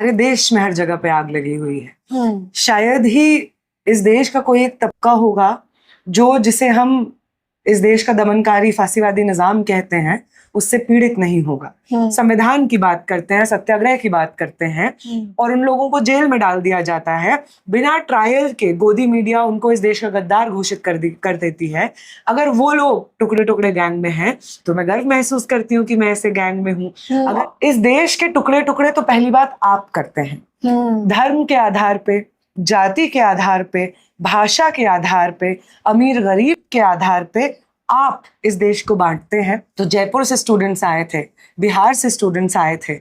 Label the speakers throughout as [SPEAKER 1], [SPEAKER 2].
[SPEAKER 1] हमारे देश में हर जगह पे आग लगी हुई है। शायद ही इस देश का कोई एक तबका होगा जिसे हम इस देश का दमनकारी फांसीवादी निजाम कहते हैं, उससे पीड़ित नहीं होगा। संविधान की बात करते हैं, सत्याग्रह की बात करते हैं और उन लोगों को जेल में डाल दिया जाता है बिना ट्रायल के। गोदी मीडिया उनको इस देश का गद्दार घोषित कर देती है। अगर वो लोग टुकड़े टुकड़े गैंग में हैं तो मैं गर्व महसूस करती हूँ कि मैं ऐसे गैंग में हूँ। अगर इस देश के टुकड़े टुकड़े तो पहली बात आप करते हैं, धर्म के आधार पे, जाति के आधार पे, भाषा के आधार पे, अमीर गरीब के आधार पे आप इस देश को बांटते हैं। तो जयपुर से स्टूडेंट्स आए थे, बिहार से स्टूडेंट्स आए थे,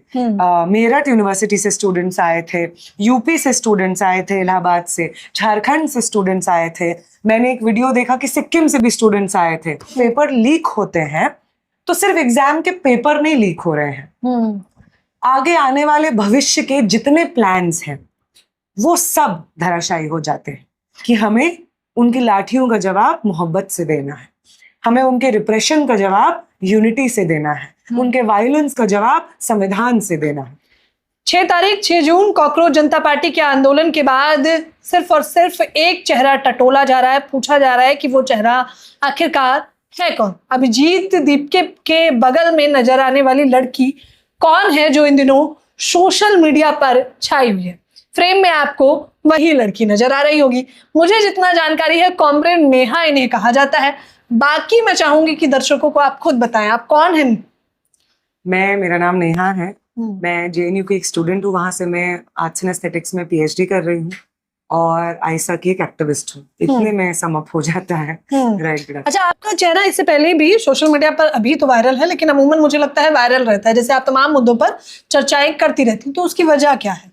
[SPEAKER 1] मेरठ यूनिवर्सिटी से स्टूडेंट्स आए थे, यूपी से स्टूडेंट्स आए थे, इलाहाबाद से, झारखंड से स्टूडेंट्स आए थे। मैंने एक वीडियो देखा कि सिक्किम से भी स्टूडेंट्स आए थे। पेपर लीक होते हैं तो सिर्फ एग्जाम के पेपर नहीं लीक हो रहे हैं, आगे आने वाले भविष्य के जितने प्लान्स हैं वो सब धराशायी हो जाते हैं। कि हमें उनकी लाठियों का जवाब मोहब्बत से देना है, हमें उनके रिप्रेशन का जवाब यूनिटी से देना है, उनके वायलेंस का जवाब संविधान से देना है।
[SPEAKER 2] 6 जून कॉकरोच जनता पार्टी के आंदोलन के बाद सिर्फ और सिर्फ एक चेहरा टटोला जा रहा है, पूछा जा रहा है कि वो चेहरा आखिरकार है कौन। अभिजीत दीपके के बगल में नजर आने वाली लड़की कौन है जो इन दिनों सोशल मीडिया पर छाई हुई है। फ्रेम में आपको वही लड़की नजर आ रही होगी। मुझे जितना जानकारी है कॉमरेड नेहा इन्हें कहा जाता है। बाकी मैं चाहूंगी कि दर्शकों को आप खुद बताएं, आप कौन हैं?
[SPEAKER 1] मेरा नाम नेहा है। मैं जेएनयू की एक स्टूडेंट हूँ, वहां से मैं आर्ट्स एंड एस्थेटिक्स में पीएचडी कर रही हूँ और आयसा की एक एक्टिविस्ट हूँ। इतने में सम अप हो जाता है। राइट।
[SPEAKER 2] अच्छा, आपका चेहरा इससे पहले भी सोशल मीडिया पर अभी तो वायरल है, लेकिन अमूमन मुझे लगता है वायरल रहता है, जैसे आप तमाम मुद्दों पर चर्चाएं करती रहती, तो उसकी वजह क्या है?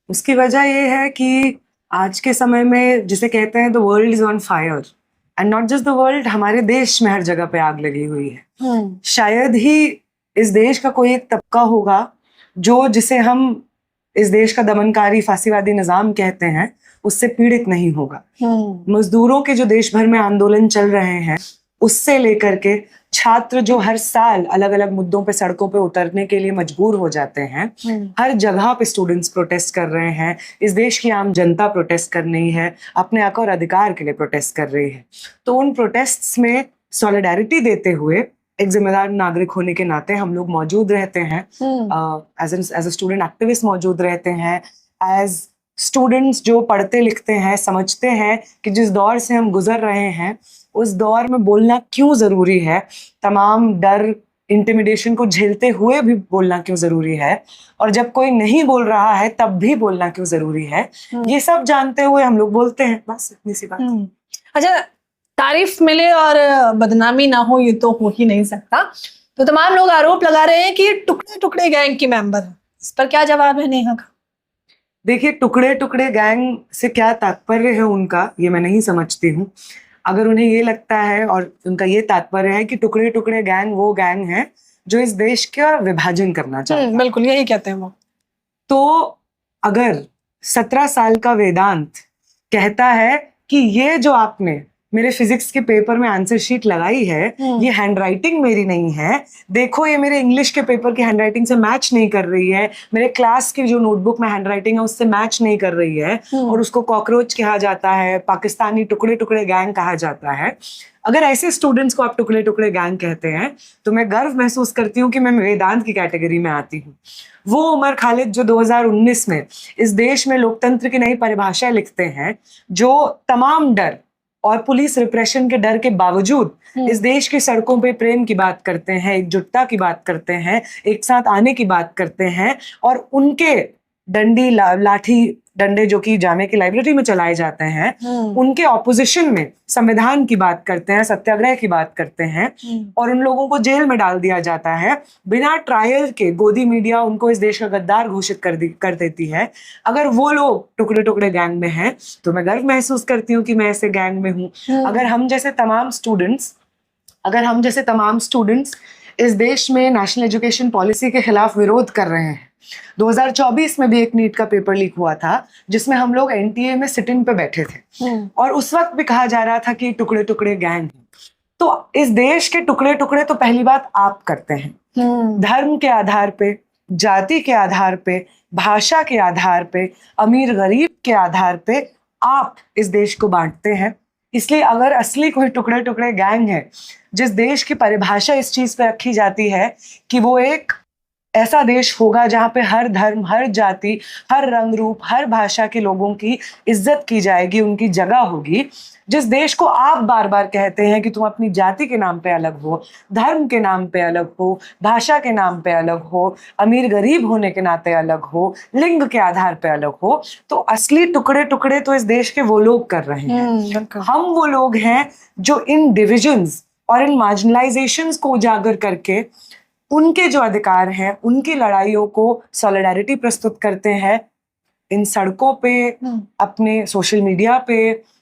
[SPEAKER 1] उसकी वजह ये है कि आज के समय में जिसे कहते हैं the world is on fire and not just the world, हमारे देश में हर जगह पे आग लगी हुई है। शायद ही इस देश का कोई एक तबका होगा जिसे हम इस देश का दमनकारी फांसीवादी निजाम कहते हैं, उससे पीड़ित नहीं होगा। मजदूरों के जो देश भर में आंदोलन चल रहे हैं, उससे लेकर के छात्र जो हर साल अलग अलग मुद्दों पे सड़कों पे उतरने के लिए मजबूर हो जाते हैं, हर जगह पे स्टूडेंट्स प्रोटेस्ट कर रहे हैं, इस देश की आम जनता प्रोटेस्ट कर रही है, अपने हक और अधिकार के लिए प्रोटेस्ट कर रही है। तो उन प्रोटेस्ट्स में सॉलिडारिटी देते हुए एक जिम्मेदार नागरिक होने के नाते हम लोग मौजूद रहते हैं, एज अ स्टूडेंट एक्टिविस्ट मौजूद रहते हैं, एज स्टूडेंट्स जो पढ़ते लिखते हैं, समझते हैं कि जिस दौर से हम गुजर रहे हैं उस दौर में बोलना क्यों जरूरी है, तमाम डर इंटिमिडेशन को झेलते हुए भी बोलना क्यों जरूरी है, और जब कोई नहीं बोल रहा है तब भी बोलना क्यों जरूरी है, ये सब जानते हुए हम लोग बोलते हैं। बस इतनी सी बात।
[SPEAKER 2] अच्छा, तारीफ मिले और बदनामी ना हो ये तो हो ही नहीं सकता। तो तमाम लोग आरोप लगा रहे हैं कि टुकड़े टुकड़े गैंग की मेंबर है, इस पर क्या जवाब है नेहा का?
[SPEAKER 1] देखिए, टुकड़े टुकड़े गैंग से क्या तात्पर्य है उनका, ये मैं नहीं समझती हूँ। अगर उन्हें ये लगता है और उनका ये तात्पर्य है कि टुकड़े टुकड़े गैंग वो गैंग है जो इस देश का विभाजन करना चाहता है,
[SPEAKER 2] बिल्कुल यही कहते हैं वो।
[SPEAKER 1] तो अगर 17 साल का वेदांत कहता है कि ये जो आपने मेरे फिजिक्स के पेपर में आंसर शीट लगाई है, ये हैंडराइटिंग मेरी नहीं है, देखो ये मेरे इंग्लिश के पेपर की हैंडराइटिंग से मैच नहीं कर रही है, मेरे क्लास की जो नोटबुक में हैंडराइटिंग है उससे मैच नहीं कर रही है, और उसको कॉकरोच कहा जाता है, पाकिस्तानी टुकड़े टुकड़े गैंग कहा जाता है। अगर ऐसे स्टूडेंट्स को आप टुकड़े टुकड़े गैंग कहते हैं तो मैं गर्व महसूस करती हूँ कि मैं वेदांत की कैटेगरी में आती हूँ। वो उमर खालिद जो 2019 में इस देश में लोकतंत्र की नई परिभाषा लिखते हैं, जो तमाम डर और पुलिस रिप्रेशन के डर के बावजूद इस देश की सड़कों पे प्रेम की बात करते हैं, एकजुटता की बात करते हैं, एक साथ आने की बात करते हैं, और उनके लाठी डंडे जो कि जामे की लाइब्रेरी में चलाए जाते हैं, उनके ऑपोजिशन में संविधान की बात करते हैं, सत्याग्रह की बात करते हैं, और उन लोगों को जेल में डाल दिया जाता है बिना ट्रायल के। गोदी मीडिया उनको इस देश का गद्दार घोषित कर देती है। अगर वो लोग टुकड़े टुकड़े गैंग में हैं तो मैं गर्व महसूस करती हूँ कि मैं ऐसे गैंग में हूँ। अगर हम जैसे तमाम स्टूडेंट्स इस देश में नेशनल एजुकेशन पॉलिसी के खिलाफ विरोध कर रहे हैं, 2024 में भी एक नीट का पेपर लीक हुआ था जिसमें हम लोग एनटीए में सिट इन पे बैठे थे, और उस वक्त भी कहा जा रहा था कि टुकड़े टुकड़े गैंग है। तो इस देश के टुकड़े टुकड़े तो पहली बात आप करते हैं, धर्म के आधार पे, जाति के आधार पे, भाषा के आधार पे, अमीर गरीब के आधार पे आप इस देश को बांटते हैं। इसलिए अगर असली कोई टुकड़े टुकड़े गैंग है, जिस देश की परिभाषा इस चीज पे रखी जाती है कि वो एक ऐसा देश होगा जहाँ पे हर धर्म, हर जाति, हर रंग रूप, हर भाषा के लोगों की इज्जत की जाएगी, उनकी जगह होगी, जिस देश को आप बार बार कहते हैं कि तुम अपनी जाति के नाम पे अलग हो, धर्म के नाम पे अलग हो, भाषा के नाम पे अलग हो, अमीर गरीब होने के नाते अलग हो, लिंग के आधार पे अलग हो, तो असली टुकड़े टुकड़े तो इस देश के वो लोग कर रहे हैं। हम वो लोग हैं जो इन डिविजन्स और इन मार्जिनलाइजेशंस को उजागर करके उनके जो अधिकार हैं, उनकी लड़ाइयों को सॉलिडारिटी प्रस्तुत करते हैं इन सड़कों पे, अपने सोशल मीडिया पे,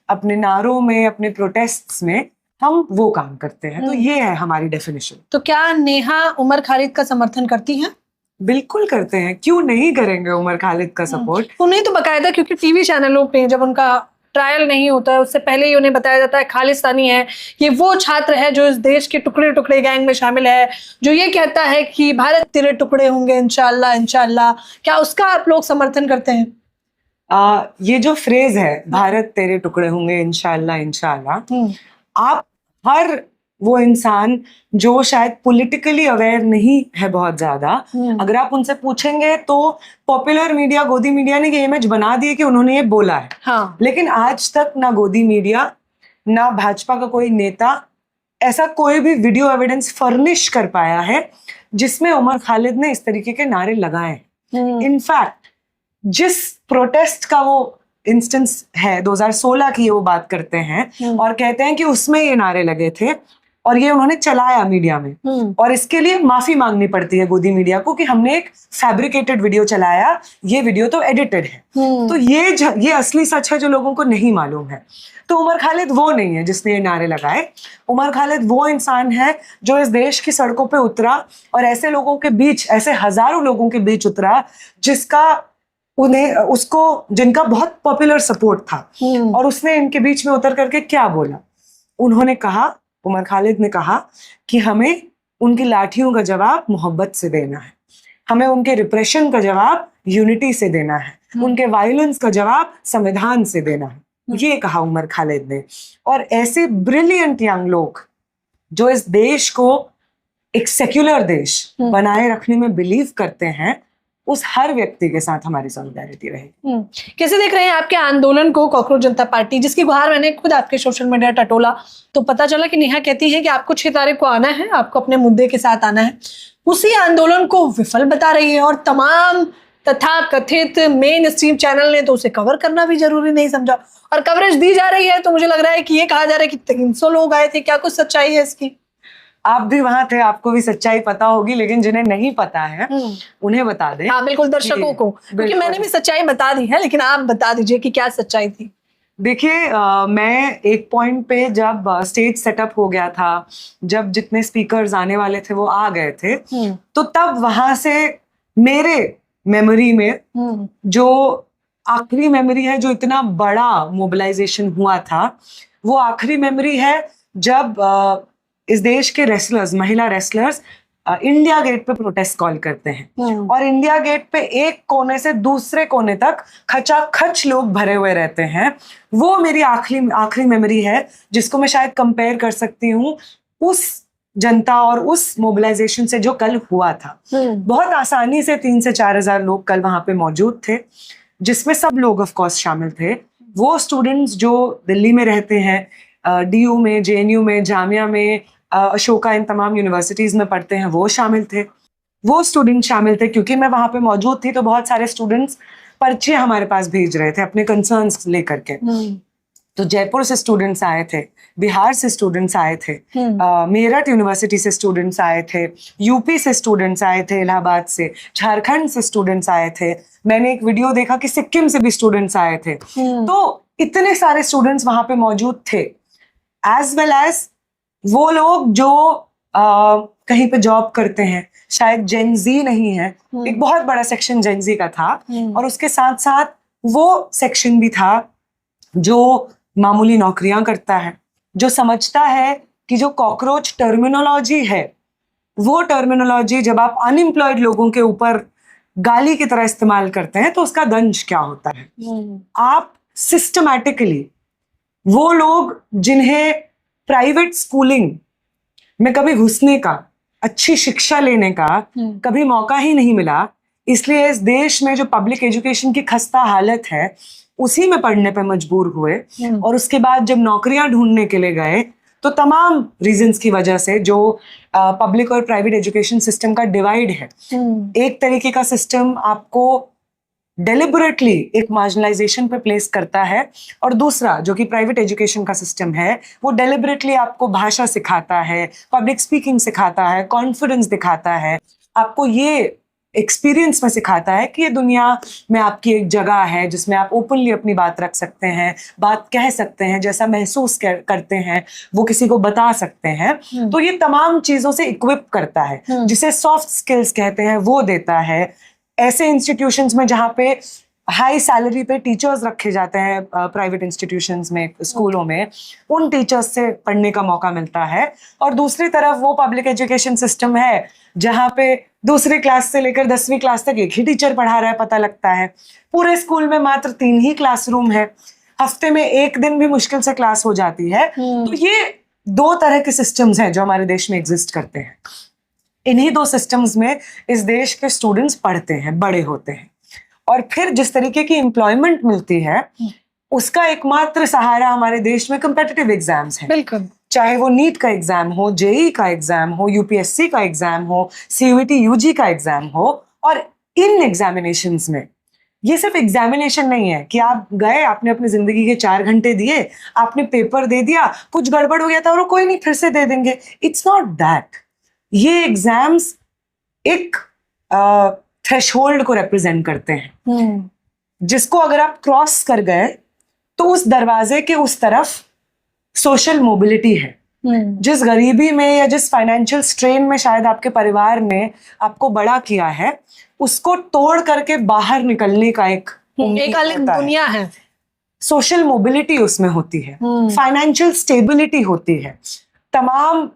[SPEAKER 1] अपने नारों में, अपने प्रोटेस्ट्स में हम वो काम करते हैं। तो ये है हमारी डेफिनेशन।
[SPEAKER 2] तो क्या नेहा उमर खालिद का समर्थन करती हैं?
[SPEAKER 1] बिल्कुल करते हैं, क्यों नहीं करेंगे उमर खालिद का सपोर्ट।
[SPEAKER 2] उन्हें तो बकायदा, क्योंकि टीवी चैनलों पे जब उनका ट्रायल नहीं होता है उससे पहले ही उन्हें बताया जाता है खालिस्तानी है, ये वो छात्र है जो इस देश के टुकड़े टुकड़े गैंग में शामिल है, जो ये कहता है कि भारत तेरे टुकड़े होंगे इंशाल्लाह इंशाल्लाह। क्या उसका आप लोग समर्थन करते हैं?
[SPEAKER 1] ये जो फ्रेज है, भारत तेरे टुकड़े होंगे इंशाल्लाह इंशाल्लाह, आप हर वो इंसान जो शायद पॉलिटिकली अवेयर नहीं है बहुत ज्यादा, अगर आप उनसे पूछेंगे तो पॉपुलर मीडिया, गोदी मीडिया ने ये इमेज बना दी है कि उन्होंने ये बोला है।
[SPEAKER 2] हाँ।
[SPEAKER 1] लेकिन आज तक ना गोदी मीडिया, ना भाजपा का कोई नेता ऐसा कोई भी वीडियो एविडेंस फर्निश कर पाया है जिसमें उमर खालिद ने इस तरीके के नारे लगाए। इनफैक्ट जिस प्रोटेस्ट का वो इंस्टेंस है 2016 की, वो बात करते हैं और कहते हैं कि उसमें ये नारे लगे थे और ये उन्होंने चलाया मीडिया में, और इसके लिए माफी मांगनी पड़ती है गोदी मीडिया को कि हमने एक फैब्रिकेटेड वीडियो चलाया, ये वीडियो तो एडिटेड है। तो ये असली सच है जो लोगों को नहीं मालूम है। तो उमर खालिद वो नहीं है जिसने ये नारे लगाए। उमर खालिद वो इंसान है जो इस देश की सड़कों पे उतरा और ऐसे लोगों के बीच, ऐसे हजारों लोगों के बीच उतरा जिनका बहुत पॉपुलर सपोर्ट था, और उसने इनके बीच में उतर करके क्या बोला। उन्होंने कहा, उमर खालिद ने कहा कि हमें उनकी लाठियों का जवाब मोहब्बत से देना है, हमें उनके रिप्रेशन का जवाब यूनिटी से देना है, उनके वायलेंस का जवाब संविधान से देना है, ये कहा उमर खालिद ने। और ऐसे ब्रिलियंट यंग लोग जो इस देश को एक सेक्युलर देश बनाए रखने में बिलीव करते हैं, उस हर व्यक्ति के साथ हमारी सॉलिडारिटी रहेगी।
[SPEAKER 2] कैसे देख रहे हैं आपके आंदोलन को कॉकरोच जनता पार्टी, जिसकी गुहार मैंने खुद आपके सोशल मीडिया टटोला तो पता चला कि नेहा कहती है कि आपको 6 तारीख को आना है, आपको अपने मुद्दे के साथ आना है। उसी आंदोलन को विफल बता रही है और तमाम तथा कथित मेन स्ट्रीम चैनल ने तो उसे कवर करना भी जरूरी नहीं समझा, और कवरेज दी जा रही है तो मुझे लग रहा है कि ये कहा जा रहा है कि 300 लोग आए थे। क्या कुछ सच्चाई है इसकी?
[SPEAKER 1] आप भी वहां थे, आपको भी सच्चाई पता होगी, लेकिन जिन्हें नहीं पता है उन्हें बता दें।
[SPEAKER 2] हाँ बिल्कुल, दर्शकों को, क्योंकि मैंने भी सच्चाई बता दी है, लेकिन आप बता दीजिए कि क्या सच्चाई थी।
[SPEAKER 1] देखिए, मैं एक पॉइंट पे जब स्टेज सेटअप हो गया था, जब जितने स्पीकर्स आने वाले थे वो आ गए थे, तो तब वहां से मेरे मेमोरी में जो आखिरी मेमोरी है, जो इतना बड़ा मोबिलाइजेशन हुआ था, वो आखिरी मेमोरी है जब इस देश के रेसलर्स, महिला रेसलर्स इंडिया गेट पे प्रोटेस्ट कॉल करते हैं, और इंडिया गेट पे एक कोने से दूसरे कोने तक खचाखच लोग भरे हुए रहते हैं। वो मेरी आखिरी मेमोरी है, जिसको मैं शायद कंपेयर कर सकती हूँ उस जनता और उस मोबिलाइजेशन से जो कल हुआ था। बहुत आसानी से 3 से 4 हजार लोग कल वहां पे मौजूद थे, जिसमें सब लोग ऑफ कोर्स शामिल थे। वो स्टूडेंट्स जो दिल्ली में रहते हैं, DU में, JNU में, जामिया में, अशोका, इन तमाम यूनिवर्सिटीज में पढ़ते हैं, वो शामिल थे। वो स्टूडेंट शामिल थे क्योंकि मैं वहां पे मौजूद थी, तो बहुत सारे स्टूडेंट्स पर्चे हमारे पास भेज रहे थे अपने कंसर्न्स लेकर के। तो जयपुर से स्टूडेंट्स आए थे, बिहार से स्टूडेंट्स आए थे, मेरठ यूनिवर्सिटी से स्टूडेंट्स आए थे, यूपी से स्टूडेंट्स आए थे, इलाहाबाद से, झारखंड से स्टूडेंट्स आए थे। मैंने एक वीडियो देखा कि सिक्किम से भी स्टूडेंट्स आए थे। तो इतने सारे स्टूडेंट्स वहां पे मौजूद थे, एज वेल एज वो लोग जो कहीं पे जॉब करते हैं, शायद जेनजी नहीं है, एक बहुत बड़ा सेक्शन जेनजी का था, और उसके साथ साथ वो सेक्शन भी था जो मामूली नौकरियां करता है, जो समझता है कि जो कॉकरोच टर्मिनोलॉजी है, वो टर्मिनोलॉजी जब आप अनएम्प्लॉयड लोगों के ऊपर गाली की तरह इस्तेमाल करते हैं तो उसका दंश क्या होता है। आप सिस्टमैटिकली वो लोग जिन्हें प्राइवेट स्कूलिंग में कभी घुसने का, अच्छी शिक्षा लेने का कभी मौका ही नहीं मिला, इसलिए इस देश में जो पब्लिक एजुकेशन की खस्ता हालत है उसी में पढ़ने पे मजबूर हुए, और उसके बाद जब नौकरियां ढूंढने के लिए गए तो तमाम रीजंस की वजह से जो पब्लिक और प्राइवेट एजुकेशन सिस्टम का डिवाइड है, एक तरीके का सिस्टम आपको डेलिबरेटली एक मार्जिनलाइजेशन पे प्लेस करता है, और दूसरा जो कि प्राइवेट एजुकेशन का सिस्टम है वो डेलिबरेटली आपको भाषा सिखाता है, पब्लिक स्पीकिंग सिखाता है, कॉन्फिडेंस दिखाता है, आपको ये एक्सपीरियंस में सिखाता है कि ये दुनिया में आपकी एक जगह है जिसमें आप ओपनली अपनी बात रख सकते हैं, बात कह सकते हैं, जैसा महसूस करते हैं वो किसी को बता सकते हैं। तो ये तमाम चीज़ों से इक्विप करता है, जिसे सॉफ्ट स्किल्स कहते हैं वो देता है। ऐसे इंस्टीट्यूशंस में जहाँ पे हाई सैलरी पे टीचर्स रखे जाते हैं, प्राइवेट इंस्टीट्यूशंस में, स्कूलों में, उन टीचर्स से पढ़ने का मौका मिलता है। और दूसरी तरफ वो पब्लिक एजुकेशन सिस्टम है जहाँ पे दूसरी क्लास से लेकर 10वीं क्लास तक एक ही टीचर पढ़ा रहा है पता लगता है, पूरे स्कूल में मात्र 3 ही क्लासरूम है, हफ्ते में एक दिन भी मुश्किल से क्लास हो जाती है। तो ये 2 तरह के सिस्टम्स हैं जो हमारे देश में एग्जिस्ट करते हैं। इन्हीं 2 सिस्टम्स में इस देश के स्टूडेंट्स पढ़ते हैं, बड़े होते हैं, और फिर जिस तरीके की एम्प्लॉयमेंट मिलती है उसका एकमात्र सहारा हमारे देश में कम्पिटिटिव एग्जाम्स हैं।
[SPEAKER 2] बिल्कुल,
[SPEAKER 1] चाहे वो नीट का एग्जाम हो, जेई का एग्जाम हो, यूपीएससी का एग्जाम हो, सीयूईटी यूजी का एग्जाम हो। और इन एग्जामिनेशंस में ये सिर्फ एग्जामिनेशन नहीं है कि आप गए, आपने अपनी जिंदगी के 4 घंटे दिए, आपने पेपर दे दिया, कुछ गड़बड़ हो गया था और कोई नहीं, फिर से दे देंगे। It's not that. ये एग्जाम्स एक थ्रेशहोल्ड को रिप्रेजेंट करते हैं, जिसको अगर आप क्रॉस कर गए तो उस दरवाजे के उस तरफ सोशल मोबिलिटी है। जिस गरीबी में या जिस फाइनेंशियल स्ट्रेन में शायद आपके परिवार ने आपको बड़ा किया है, उसको तोड़ करके बाहर निकलने का एक
[SPEAKER 2] अलग दुनिया है।
[SPEAKER 1] सोशल मोबिलिटी उसमें होती है, फाइनेंशियल स्टेबिलिटी होती है, तमाम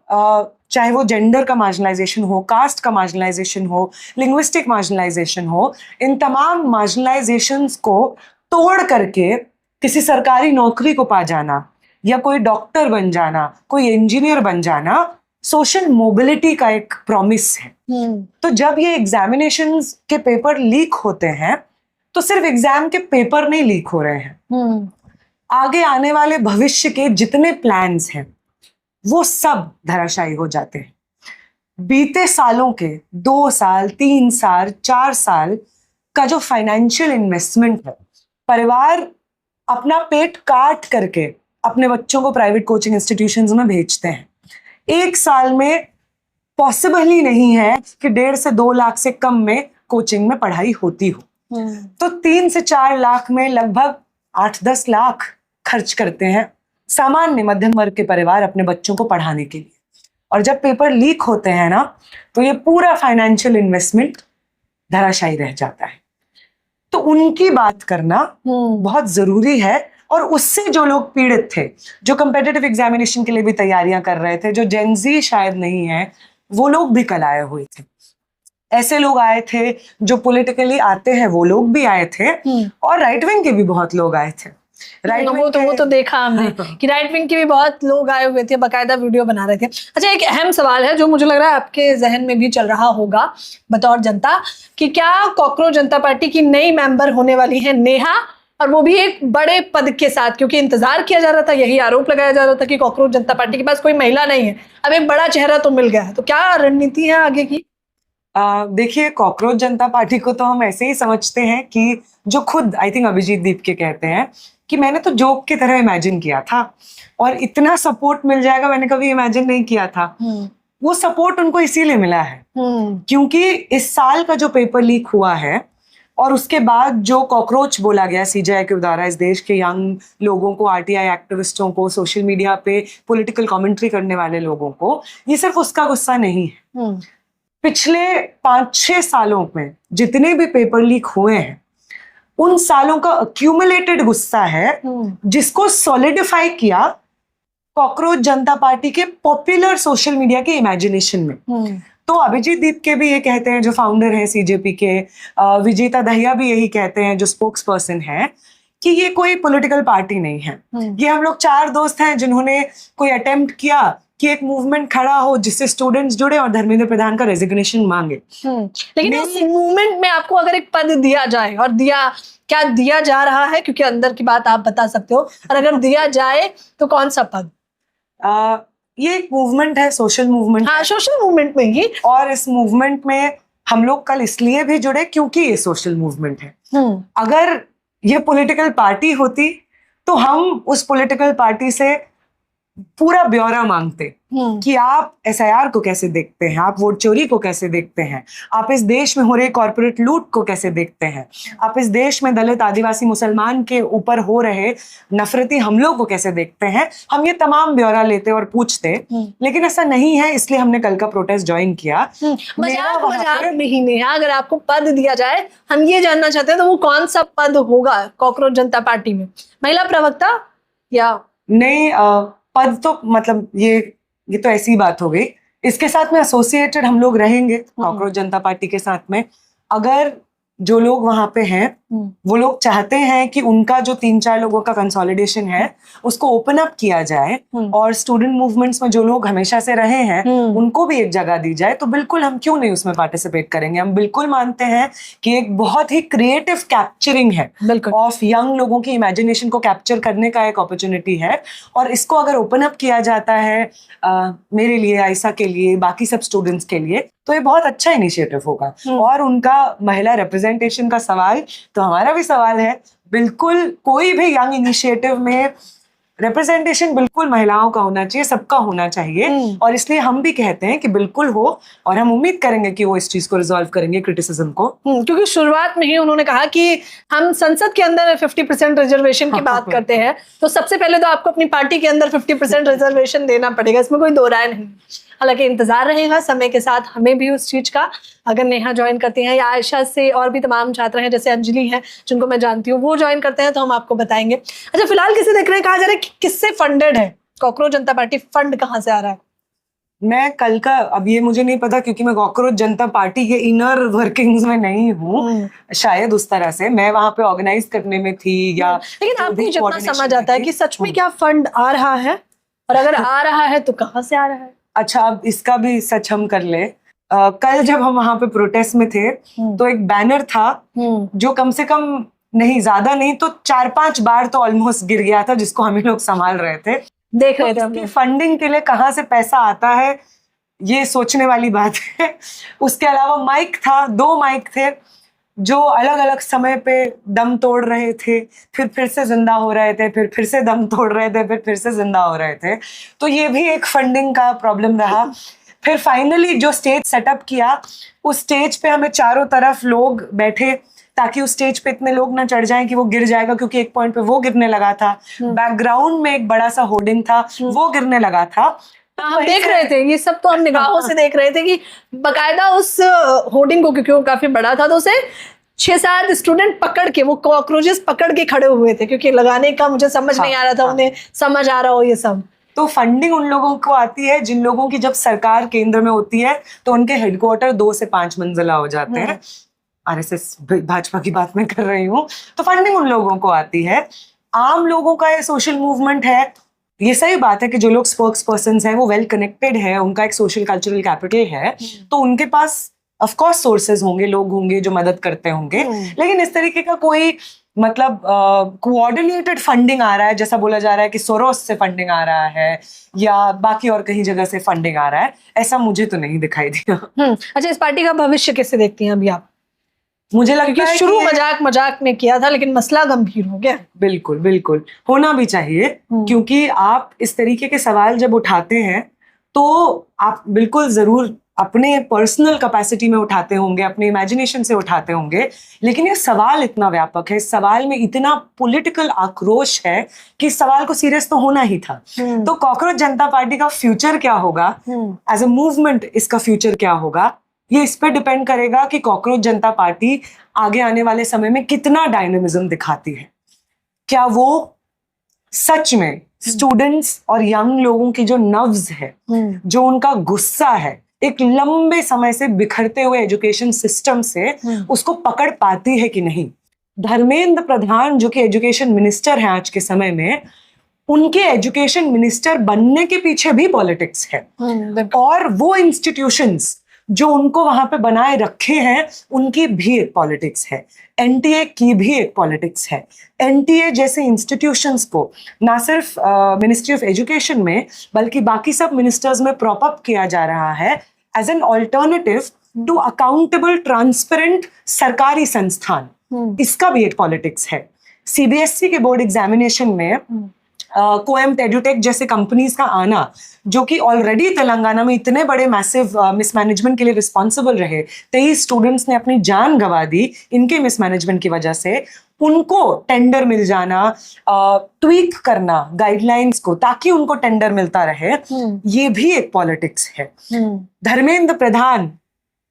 [SPEAKER 1] चाहे वो जेंडर का मार्जिनलाइजेशन हो, कास्ट का मार्जिनलाइजेशन हो, लिंग्विस्टिक मार्जिनलाइजेशन हो, इन तमाम मार्जिनलाइजेशंस को तोड़ करके किसी सरकारी नौकरी को पा जाना या कोई डॉक्टर बन जाना, कोई इंजीनियर बन जाना, सोशल मोबिलिटी का एक प्रॉमिस है। तो जब ये एग्जामिनेशंस के पेपर लीक होते हैं तो सिर्फ एग्जाम के पेपर नहीं लीक हो रहे हैं, आगे आने वाले भविष्य के जितने प्लान्स हैं वो सब धराशायी हो जाते हैं। बीते सालों के 2 साल, 3 साल, 4 साल का जो फाइनेंशियल इन्वेस्टमेंट है, परिवार अपना पेट काट करके अपने बच्चों को प्राइवेट कोचिंग इंस्टीट्यूशंस में भेजते हैं। 1 साल में पॉसिबल ही नहीं है कि 1.5 से 2 लाख से कम में कोचिंग में पढ़ाई होती हो। तो 3 से 4 लाख में लगभग 8-10 लाख खर्च करते हैं सामान्य मध्यम वर्ग के परिवार अपने बच्चों को पढ़ाने के लिए। और जब पेपर लीक होते हैं ना, तो ये पूरा फाइनेंशियल इन्वेस्टमेंट धराशायी रह जाता है। तो उनकी बात करना बहुत जरूरी है। और उससे जो लोग पीड़ित थे, जो कम्पिटिटिव एग्जामिनेशन के लिए भी तैयारियां कर रहे थे, जो जेनजी शायद नहीं है, वो लोग भी कल आए हुए थे। ऐसे लोग आए थे जो पॉलिटिकली आते हैं, वो लोग भी आए थे, और राइट विंग के भी बहुत लोग आए थे।
[SPEAKER 2] वो तो देखा हमने कि राइट विंग के भी बहुत लोग आए हुए थे, बाकायदा वीडियो बना रहे थे। अच्छा, एक अहम सवाल है जो मुझे लग रहा है आपके जहन में भी चल रहा होगा बतौर जनता, कि क्या कॉकरोच जनता पार्टी की नई मेंबर होने वाली है नेहा, और वो भी एक बड़े पद के साथ, क्योंकि इंतजार किया जा रहा था, यही आरोप लगाया जा रहा था कि कॉकरोच जनता पार्टी के पास कोई महिला नहीं है, अब एक बड़ा चेहरा तो मिल गया है, तो क्या रणनीति है आगे की?
[SPEAKER 1] देखिए, कॉकरोच जनता पार्टी को तो हम ऐसे ही समझते हैं कि जो खुद आई थिंक अभिजीत दीपके कहते हैं कि मैंने तो जोक की तरह इमेजिन किया था और इतना सपोर्ट मिल जाएगा मैंने कभी इमेजिन नहीं किया था। वो सपोर्ट उनको इसीलिए मिला है क्योंकि इस साल का जो पेपर लीक हुआ है और उसके बाद जो कॉकरोच बोला गया सीजेआई के द्वारा इस देश के यंग लोगों को, आरटीआई एक्टिविस्टों को, सोशल मीडिया पे पॉलिटिकल कमेंट्री करने वाले लोगों को, ये सिर्फ उसका गुस्सा नहीं है। पिछले 5-6 सालों में जितने भी पेपर लीक हुए हैं उन सालों का अक्यूमुलेटेड गुस्सा है जिसको सॉलिडिफाई किया कॉकरोच जनता पार्टी के पॉपुलर सोशल मीडिया के इमेजिनेशन में। तो अभिजीत दीप के भी ये कहते हैं, जो फाउंडर है सीजेपी के, विजेता दहिया भी यही कहते हैं, जो स्पोक्स पर्सन है, कि ये कोई पॉलिटिकल पार्टी नहीं है। ये हम लोग 4 दोस्त हैं जिन्होंने कोई अटेम्प्ट किया कि एक मूवमेंट खड़ा हो जिससे स्टूडेंट्स जुड़े और धर्मेंद्र प्रधान का रेजिग्नेशन मांगे।
[SPEAKER 2] लेकिन उस मूवमेंट में आपको अगर एक पद दिया जाए, और क्या दिया जा रहा है, क्योंकि अंदर की बात आप बता सकते हो, और अगर दिया जाए तो कौन सा पद?
[SPEAKER 1] ये एक मूवमेंट है, सोशल मूवमेंट।
[SPEAKER 2] हाँ, सोशल मूवमेंट में ही।
[SPEAKER 1] और इस मूवमेंट में हम लोग कल इसलिए भी जुड़े क्योंकि ये सोशल मूवमेंट है। अगर ये पॉलिटिकल पार्टी होती तो हम उस पॉलिटिकल पार्टी से पूरा ब्यौरा मांगते कि आप एसआईआर को कैसे देखते हैं, आप वोट चोरी को कैसे देखते हैं, आप इस देश में हो रहे कॉर्पोरेट लूट को कैसे देखते हैं, आप इस देश में दलित, आदिवासी, मुसलमान के ऊपर हो रहे नफरती हमलों को कैसे देखते हैं। हम ये तमाम ब्यौरा लेते और पूछते, लेकिन ऐसा नहीं है, इसलिए हमने कल का प्रोटेस्ट ज्वाइन किया।
[SPEAKER 2] मजाक में ही नहीं, अगर आपको पद दिया जाए, हम ये जानना चाहते हैं तो वो कौन सा पद होगा कॉकरोच जनता पार्टी में? महिला प्रवक्ता या
[SPEAKER 1] नहीं? पद तो मतलब ये तो ऐसी बात हो गई। इसके साथ में एसोसिएटेड हम लोग रहेंगे कॉकरोच जनता पार्टी के साथ में। अगर जो लोग वहां पे हैं वो लोग चाहते हैं कि उनका जो 3-4 लोगों का कंसोलिडेशन है उसको ओपन अप किया जाए और स्टूडेंट मूवमेंट्स में जो लोग हमेशा से रहे हैं उनको भी एक जगह दी जाए, तो बिल्कुल हम क्यों नहीं उसमें पार्टिसिपेट करेंगे। हम बिल्कुल मानते हैं कि एक बहुत ही क्रिएटिव कैप्चरिंग है ऑफ यंग लोगों की इमेजिनेशन को कैप्चर करने का एक अपॉर्चुनिटी है, और इसको अगर ओपन अप किया जाता है मेरे लिए, आयशा के लिए, बाकी सब स्टूडेंट्स के लिए, तो ये बहुत अच्छा इनिशिएटिव होगा। और उनका महिला रिप्रेजेंटेशन का सवाल तो हमारा भी सवाल है। बिल्कुल कोई भी यंग इनिशिएटिव में रिप्रेजेंटेशन बिल्कुल महिलाओं का होना चाहिए, सबका होना चाहिए, और इसलिए हम भी कहते हैं कि बिल्कुल हो, और हम उम्मीद करेंगे कि वो इस चीज को रिजॉल्व करेंगे, क्रिटिसिज्म को।
[SPEAKER 2] क्योंकि शुरुआत में ही उन्होंने कहा कि हम संसद के अंदर 50% रिजर्वेशन की बात करते हैं, तो सबसे पहले तो आपको अपनी पार्टी के अंदर 50% रिजर्वेशन देना पड़ेगा, इसमें कोई दो राय नहीं। हालांकि इंतजार रहेगा समय के साथ हमें भी उस चीज का। अगर नेहा ज्वाइन करती हैं या आयशा से और भी तमाम छात्र हैं, जैसे अंजलि हैं जिनको मैं जानती हूँ, वो ज्वाइन करते हैं तो हम आपको बताएंगे। अच्छा, फिलहाल किसे देख रहे हैं, कहा जा रहा है कि किससे फंडेड है कॉकरोच जनता पार्टी, फंड कहाँ से आ रहा है?
[SPEAKER 1] मैं कल का अब ये मुझे नहीं पता, क्योंकि मैं कॉकरोच जनता पार्टी के इनर वर्किंग्स में नहीं हूँ, शायद उस तरह से मैं वहां पे ऑर्गेनाइज करने में थी या।
[SPEAKER 2] लेकिन आपको जितना समझ आता है कि सच में क्या फंड आ रहा है, और अगर आ रहा है तो कहाँ से आ रहा है?
[SPEAKER 1] अच्छा, अब इसका भी सच हम कर ले। कल जब हम वहां पे प्रोटेस्ट में थे तो एक बैनर था जो कम से कम नहीं, ज्यादा नहीं तो 4-5 बार तो ऑलमोस्ट गिर गया था, जिसको हम ही लोग संभाल रहे थे, देख रहे थे। फंडिंग के लिए कहाँ से पैसा आता है ये सोचने वाली बात है। उसके अलावा माइक था, 2 माइक थे जो अलग अलग समय पे दम तोड़ रहे थे, फिर से जिंदा हो रहे थे, फिर से दम तोड़ रहे थे, फिर से जिंदा हो रहे थे। तो ये भी एक फंडिंग का प्रॉब्लम रहा। फिर फाइनली जो स्टेज सेटअप किया, उस स्टेज पे हमें चारों तरफ लोग बैठे ताकि उस स्टेज पे इतने लोग ना चढ़ जाएं कि वो गिर जाएगा, क्योंकि एक पॉइंट पे वो गिरने लगा था। बैकग्राउंड में एक बड़ा सा होर्डिंग था, वो गिरने लगा था।
[SPEAKER 2] हम देख रहे थे ये सब, तो हम निगाहों से देख रहे थे कि बकायदा उस होर्डिंग को, क्योंकि वो काफी बड़ा था, तो उसे 6-7 स्टूडेंट पकड़ के, वो कॉकरोचेस पकड़ के खड़े हुए थे, क्योंकि लगाने का मुझे समझ नहीं आ रहा था, उन्हें समझ आ रहा हो ये सब।
[SPEAKER 1] तो फंडिंग उन लोगों को आती है जिन लोगों की जब सरकार केंद्र में होती है तो उनके हेडक्वार्टर 2 से 5 मंजिला हो जाते हैं। आरएसएस भाजपा की बात मैं कर रही हूँ। तो फंडिंग उन लोगों को आती है। आम लोगों का ये सोशल मूवमेंट है। ये सही बात है कि जो लोग स्पोक्स पर्सन हैं वो वेल कनेक्टेड है, उनका एक सोशल कल्चरल कैपिटल है, तो उनके पास ऑफ कोर्स सोर्सेज होंगे, लोग होंगे जो मदद करते होंगे। लेकिन इस तरीके का कोई मतलब कोऑर्डिनेटेड फंडिंग आ रहा है, जैसा बोला जा रहा है कि सोरोस से फंडिंग आ रहा है या बाकी और कहीं जगह से फंडिंग आ रहा है, ऐसा मुझे तो नहीं दिखाई दिया।
[SPEAKER 2] अच्छा, इस पार्टी का भविष्य कैसे देखती हैं अभी आप?
[SPEAKER 1] मुझे लगता है
[SPEAKER 2] शुरू मजाक में किया था, लेकिन मसला गंभीर हो गया।
[SPEAKER 1] बिल्कुल बिल्कुल होना भी चाहिए, क्योंकि आप इस तरीके के सवाल जब उठाते हैं तो आप बिल्कुल जरूर अपने पर्सनल कैपेसिटी में उठाते होंगे, अपने इमेजिनेशन से उठाते होंगे, लेकिन ये सवाल इतना व्यापक है, इस सवाल में इतना पॉलिटिकल आक्रोश है कि इस सवाल को सीरियस तो होना ही था। तो कॉकरोच जनता पार्टी का फ्यूचर क्या होगा, एज अ मूवमेंट इसका फ्यूचर क्या होगा, ये इस पे डिपेंड करेगा कि कॉकरोच जनता पार्टी आगे आने वाले समय में कितना डायनेमिज्म दिखाती है। क्या वो सच में स्टूडेंट्स और यंग लोगों की जो नर्व्स है, जो उनका गुस्सा है, एक लंबे समय से बिखरते हुए एजुकेशन सिस्टम से उसको पकड़ पाती है कि नहीं। धर्मेंद्र प्रधान जो कि एजुकेशन मिनिस्टर हैं आज के समय में, उनके एजुकेशन मिनिस्टर बनने के पीछे भी पॉलिटिक्स है। और वो इंस्टीट्यूशंस जो उनको वहां पे बनाए रखे हैं उनकी भी एक पॉलिटिक्स है, एनटीए की भी एक पॉलिटिक्स है। एनटीए जैसे इंस्टीट्यूशंस को ना सिर्फ मिनिस्ट्री ऑफ एजुकेशन में बल्कि बाकी सब मिनिस्टर्स में प्रॉप अप किया जा रहा है as an alternative to accountable transparent सरकारी संस्थान। इसका भी एक पॉलिटिक्स है। सीबीएसई के बोर्ड एग्जामिनेशन में कोएम्ट एडुटेक जैसे कंपनीज का आना, जो कि ऑलरेडी तेलंगाना में इतने बड़े मैसिव मिसमैनेजमेंट के लिए रिस्पॉन्सिबल रहे, 23 स्टूडेंट्स ने अपनी जान गंवा दी इनके मिसमैनेजमेंट की वजह से, उनको टेंडर मिल जाना, ट्वीक करना गाइडलाइंस को ताकि उनको टेंडर मिलता रहे, ये भी एक पॉलिटिक्स है। धर्मेंद्र प्रधान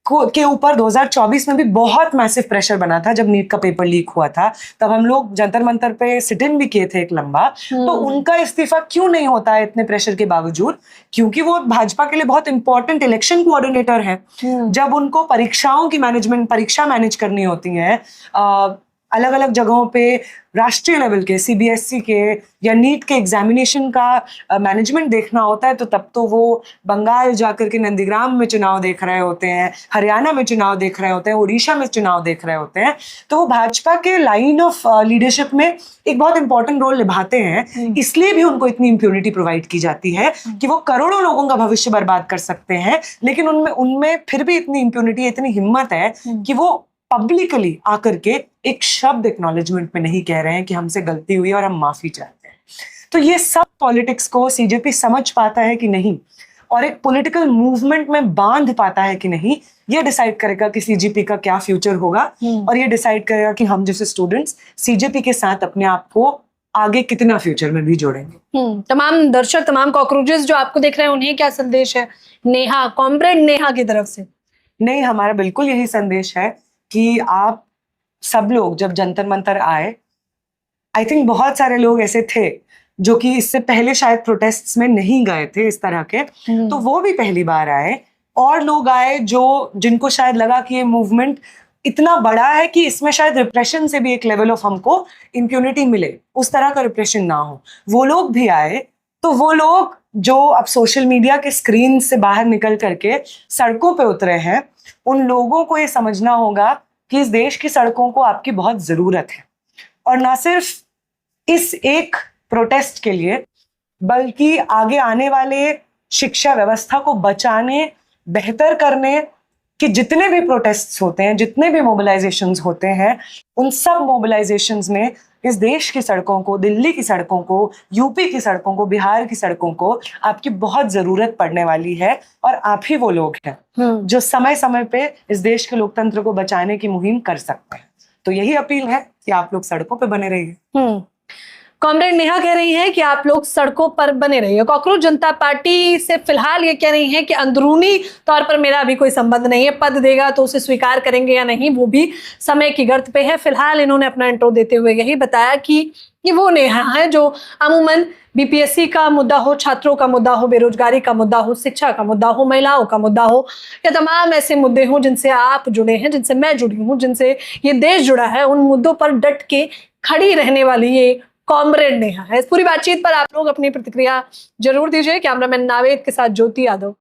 [SPEAKER 1] के ऊपर 2024 में भी बहुत मैसिव प्रेशर बना था जब नीट का पेपर लीक हुआ था, तब हम लोग जंतर मंतर पे सिट इन भी किए थे एक लंबा। तो उनका इस्तीफा क्यों नहीं होता है इतने प्रेशर के बावजूद? क्योंकि वो भाजपा के लिए बहुत इंपॉर्टेंट इलेक्शन कोऑर्डिनेटर है। जब उनको परीक्षाओं की परीक्षा मैनेज करनी होती है, अलग अलग जगहों पे राष्ट्रीय लेवल के सीबीएसई के या नीट के एग्जामिनेशन का मैनेजमेंट देखना होता है, तो तब तो वो बंगाल जाकर के नंदीग्राम में चुनाव देख रहे होते हैं, हरियाणा में चुनाव देख रहे होते हैं, उड़ीसा में चुनाव देख रहे होते हैं। तो वो भाजपा के लाइन ऑफ लीडरशिप में एक बहुत इंपॉर्टेंट रोल निभाते हैं। इसलिए भी उनको इतनी इम्प्यूनिटी प्रोवाइड की जाती है कि वो करोड़ों लोगों का भविष्य बर्बाद कर सकते हैं, लेकिन उनमें फिर भी इतनी इम्प्यूनिटी, इतनी हिम्मत है कि वो पब्लिकली आकर के एक शब्द एक्नॉलेजमेंट में नहीं कह रहे हैं कि हमसे गलती हुई और हम माफी चाहते हैं। तो ये सब पॉलिटिक्स को सीजेपी समझ पाता है कि नहीं और एक पॉलिटिकल मूवमेंट में बांध पाता है कि नहीं, ये डिसाइड करेगा कि सीजेपी का क्या फ्यूचर होगा। और ये डिसाइड करेगा कि हम जैसे स्टूडेंट्स सीजेपी के साथ अपने आप को आगे कितना फ्यूचर में भी जोड़ेंगे।
[SPEAKER 2] तमाम दर्शक, तमाम कॉकरोचेस जो आपको देख रहे हैं, उन्हें क्या संदेश है नेहा, कॉमरेड नेहा की तरफ से?
[SPEAKER 1] नहीं, हमारा बिल्कुल यही संदेश है कि आप सब लोग जब जंतर मंतर आए, आई थिंक बहुत सारे लोग ऐसे थे जो कि इससे पहले शायद प्रोटेस्ट्स में नहीं गए थे इस तरह के, तो वो भी पहली बार आए। और लोग आए जिनको शायद लगा कि ये मूवमेंट इतना बड़ा है कि इसमें शायद रिप्रेशन से भी एक लेवल ऑफ हमको इम्प्यूनिटी मिले, उस तरह का रिप्रेशन ना हो, वो लोग भी आए। तो वो लोग जो अब सोशल मीडिया के स्क्रीन से बाहर निकल करके सड़कों पे उतरे हैं, उन लोगों को ये समझना होगा कि इस देश की सड़कों को आपकी बहुत जरूरत है। और ना सिर्फ इस एक प्रोटेस्ट के लिए, बल्कि आगे आने वाले शिक्षा व्यवस्था को बचाने, बेहतर करने कि जितने भी प्रोटेस्ट्स होते हैं, जितने भी मोबिलाइजेशंस होते हैं, उन सब मोबिलाइजेशंस में इस देश की सड़कों को, दिल्ली की सड़कों को, यूपी की सड़कों को, बिहार की सड़कों को आपकी बहुत जरूरत पड़ने वाली है। और आप ही वो लोग हैं जो समय समय पे इस देश के लोकतंत्र को बचाने की मुहिम कर सकते हैं। तो यही अपील है कि आप लोग सड़कों पे बने रहिए।
[SPEAKER 2] कॉमरेड नेहा कह रही हैं कि आप लोग सड़कों पर बने रहिए। कॉकरोच जनता पार्टी से फिलहाल ये कह रही हैं कि अंदरूनी तौर पर मेरा अभी कोई संबंध नहीं है, पद देगा तो उसे स्वीकार करेंगे या नहीं वो भी समय की गर्त पे है। फिलहाल इन्होंने अपना इंट्रो देते हुए यही बताया कि ये वो नेहा है जो अमूमन बीपीएससी का मुद्दा हो, छात्रों का मुद्दा हो, बेरोजगारी का मुद्दा हो, शिक्षा का मुद्दा हो, महिलाओं का मुद्दा हो, या तमाम ऐसे मुद्दे हों जिनसे आप जुड़े हैं, जिनसे मैं जुड़ी हूँ, जिनसे ये देश जुड़ा है, उन मुद्दों पर डट के खड़ी रहने वाली ये कॉमरेड नेहा है। इस पूरी बातचीत पर आप लोग अपनी प्रतिक्रिया जरूर दीजिए। कैमरामैन नावेद के साथ ज्योति यादव।